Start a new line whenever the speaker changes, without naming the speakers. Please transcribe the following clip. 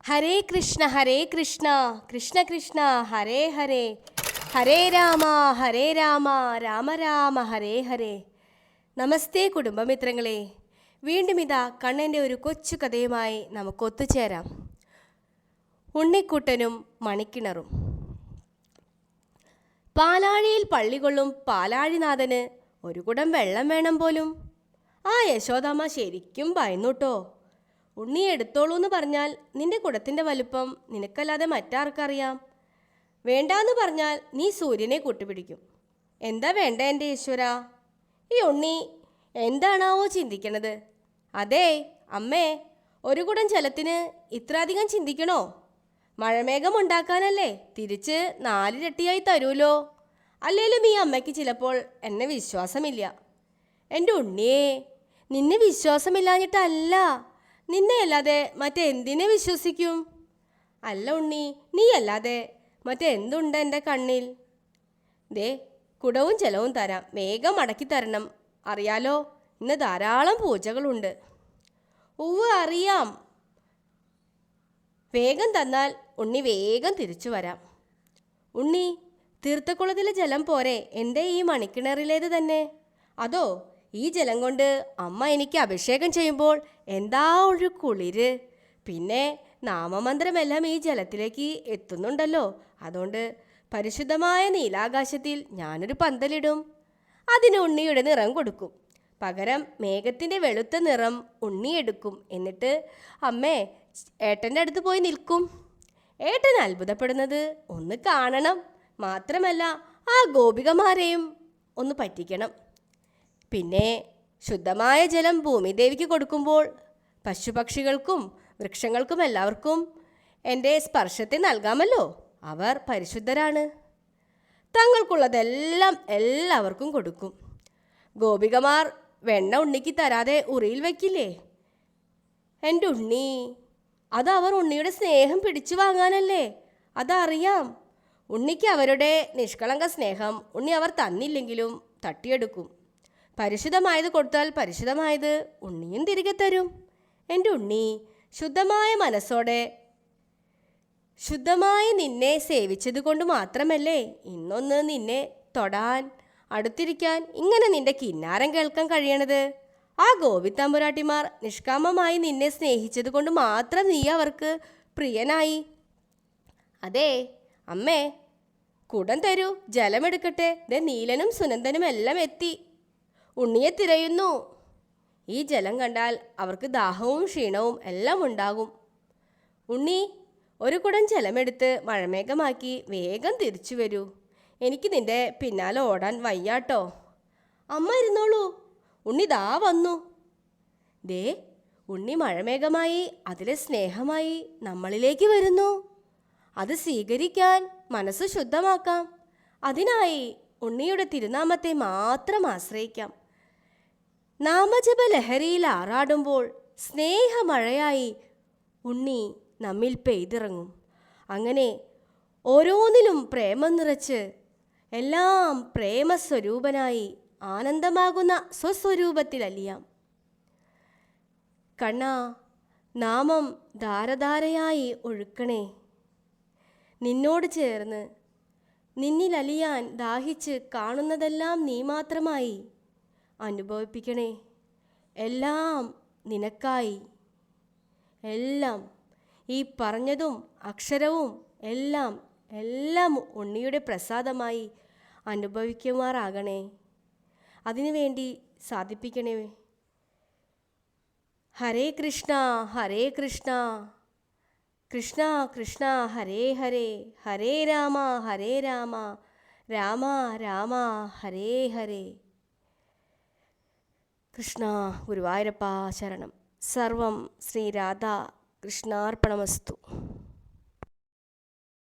ഹരേ കൃഷ്ണ കൃഷ്ണ കൃഷ്ണ ഹരേ ഹരേ ഹരേ രാമ രാമ രാമ ഹരേ ഹരേ. നമസ്തേ കുടുംബമിത്രങ്ങളെ, വീണ്ടും ഇതാ കണ്ണൻ്റെ ഒരു കൊച്ചു കഥയുമായി നമുക്ക് ഒത്തുചേരാം. ഉണ്ണിക്കുട്ടനും മണിക്കിണറും. പാലാഴിയിൽ പള്ളികൊള്ളും പാലാഴിനാഥന് ഒരു കുടം വെള്ളം വേണം പോലും. ആ യശോദാമ്മ ശരിക്കും ഭയന്നുട്ടോ. ഉണ്ണി എടുത്തോളൂ എന്ന് പറഞ്ഞാൽ നിന്റെ കുടത്തിൻ്റെ വലുപ്പം നിനക്കല്ലാതെ മറ്റാർക്കറിയാം. വേണ്ടാന്ന് പറഞ്ഞാൽ നീ സൂര്യനെ കൂട്ടുപിടിക്കും. എന്താ വേണ്ട എൻ്റെ ഈശ്വര? ഈ ഉണ്ണി എന്താണാവോ ചിന്തിക്കണത്? അതെ അമ്മേ, ഒരു കുടം ജലത്തിന് ഇത്രയധികം ചിന്തിക്കണോ? മഴമേഘം ഉണ്ടാക്കാനല്ലേ, തിരിച്ച് 4 ഇരട്ടിയായി തരൂലോ. അല്ലേലും ഈ അമ്മയ്ക്ക് ചിലപ്പോൾ എന്നെ വിശ്വാസമില്ല. എൻ്റെ ഉണ്ണിയെ, നിന്നെ വിശ്വാസമില്ലാഞ്ഞിട്ടല്ല, നിന്നെ അല്ലാതെ മറ്റെന്തിനെ വിശ്വസിക്കും? അല്ല ഉണ്ണി, നീ അല്ലാതെ മറ്റെന്തുണ്ട് എൻ്റെ കണ്ണിൽ? ദേ കുടവും ജലവും തരാം, വേഗം മടക്കി തരണം. അറിയാലോ, ഇന്ന് ധാരാളം പൂജകളുണ്ട്. ഉവ്വ് അറിയാം, വേഗം തന്നാൽ ഉണ്ണി വേഗം തിരിച്ചു വരാം. ഉണ്ണി, തീർത്ഥക്കുളത്തിലെ ജലം പോരെ എൻ്റെ ഈ മണിക്കിണറിലേത് തന്നെ? അതോ ഈ ജലം കൊണ്ട് അമ്മ എനിക്ക് അഭിഷേകം ചെയ്യുമ്പോൾ എന്താ ഒരു കുളിര്. പിന്നെ നാമമന്ത്രമെല്ലാം ഈ ജലത്തിലേക്ക് എത്തുന്നുണ്ടല്ലോ. അതുകൊണ്ട് പരിശുദ്ധമായ നീലാകാശത്തിൽ ഞാനൊരു പന്തലിടും. അതിന് ഉണ്ണിയുടെ നിറം കൊടുക്കും. പകരം മേഘത്തിൻ്റെ വെളുത്ത നിറം ഉണ്ണിയെടുക്കും. എന്നിട്ട് അമ്മേ ഏട്ടൻ്റെ അടുത്ത് പോയി നിൽക്കും. ഏട്ടൻ അത്ഭുതപ്പെടുന്നത് ഒന്ന് കാണണം. മാത്രമല്ല ആ ഗോപികമാരെയും ഒന്ന് പറ്റിക്കണം. പിന്നെ ശുദ്ധമായ ജലം ഭൂമിദേവിക്ക് കൊടുക്കുമ്പോൾ പശുപക്ഷികൾക്കും വൃക്ഷങ്ങൾക്കും എല്ലാവർക്കും എൻ്റെ സ്പർശത്തെ നൽകാമല്ലോ. അവർ പരിശുദ്ധരാണ്. തങ്ങൾക്കുള്ളതെല്ലാം എല്ലാവർക്കും കൊടുക്കും. ഗോപികമാർ വെണ്ണ ഉണ്ണിക്ക് തരാതെ ഉറിയിൽ വയ്ക്കില്ലേ? എൻ്റെ ഉണ്ണി, അത് അവർ ഉണ്ണിയുടെ സ്നേഹം പിടിച്ചു വാങ്ങാനല്ലേ. അതറിയാം. ഉണ്ണിക്ക് അവരുടെ നിഷ്കളങ്ക സ്നേഹം ഉണ്ണി അവർ തന്നില്ലെങ്കിലും തട്ടിയെടുക്കും. പരിശുദ്ധമായത് കൊടുത്താൽ പരിശുദ്ധമായത് ഉണ്ണിയും തിരികെ തരും. എൻ്റെ ഉണ്ണി, ശുദ്ധമായ മനസ്സോടെ ശുദ്ധമായി നിന്നെ സേവിച്ചത് കൊണ്ട് മാത്രമല്ലേ ഇന്നൊന്ന് നിന്നെ തൊടാൻ, അടുത്തിരിക്കാൻ, ഇങ്ങനെ നിന്റെ കിന്നാരം കേൾക്കാൻ കഴിയണത്. ആ ഗോപിത്തമ്പുരാട്ടിമാർ നിഷ്കാമമായി നിന്നെ സ്നേഹിച്ചത് കൊണ്ട് മാത്രം നീ അവർക്ക് പ്രിയനായി. അതെ അമ്മേ, കുടം തരൂ, ജലമെടുക്കട്ടെ. ദേ നീലനും സുനന്ദനും എല്ലാം എത്തി, ഉണ്ണിയെ തിരയുന്നു. ഈ ജലം കണ്ടാൽ അവർക്ക് ദാഹവും ക്ഷീണവും എല്ലാം ഉണ്ടാകും. ഉണ്ണി, ഒരു കുടം ജലമെടുത്ത് മഴമേഘമാക്കി വേഗം തിരിച്ചു വരൂ. എനിക്ക് നിന്റെ പിന്നാലെ ഓടാൻ വയ്യാട്ടോ. അമ്മ ഇരുന്നോളൂ, ഉണ്ണി ദാ വന്നു. ദേ ഉണ്ണി മഴമേഘമായി അതിലെ സ്നേഹമായി നമ്മളിലേക്ക് വരുന്നു. അത് സ്വീകരിക്കാൻ മനസ്സ് ശുദ്ധമാക്കാം. അതിനായി ഉണ്ണിയുടെ തിരുനാമത്തെ മാത്രം ആശ്രയിക്കാം. നാമജപ ലഹരിയിൽ ആറാടുമ്പോൾ സ്നേഹമഴയായി ഉണ്ണി നമ്മിൽ പെയ്തിറങ്ങും. അങ്ങനെ ഓരോന്നിലും പ്രേമം നിറച്ച് എല്ലാം പ്രേമസ്വരൂപനായി ആനന്ദമാകുന്ന സ്വസ്വരൂപത്തിൽ അലിയാം. കണ്ണാ, നാമം ധാരധാരയായി ഒഴുക്കണേ. നിന്നോട് ചേർന്ന് നിന്നിലലിയാൻ ദാഹിച്ച് കാണുന്നതെല്ലാം നീ മാത്രമായി അനുഭവിപ്പിക്കണേ. എല്ലാം നിനക്കായി, എല്ലാം ഈ പറഞ്ഞതും അക്ഷരവും എല്ലാം എല്ലാം ഉണ്ണിയുടെ പ്രസാദമായി അനുഭവിക്കുമാറാകണേ. അതിനുവേണ്ടി സാധിപ്പിക്കണേ. ഹരേ കൃഷ്ണ കൃഷ്ണ കൃഷ്ണ ഹരേ ഹരേ ഹരേ രാമ രാമ രാമ ഹരേ ഹരേ. കൃഷ്ണ ഗുരുവായൂരപ്പ ശരണം. സർവം ശ്രീ രാധാ കൃഷ്ണാർപ്പണമസ്തു.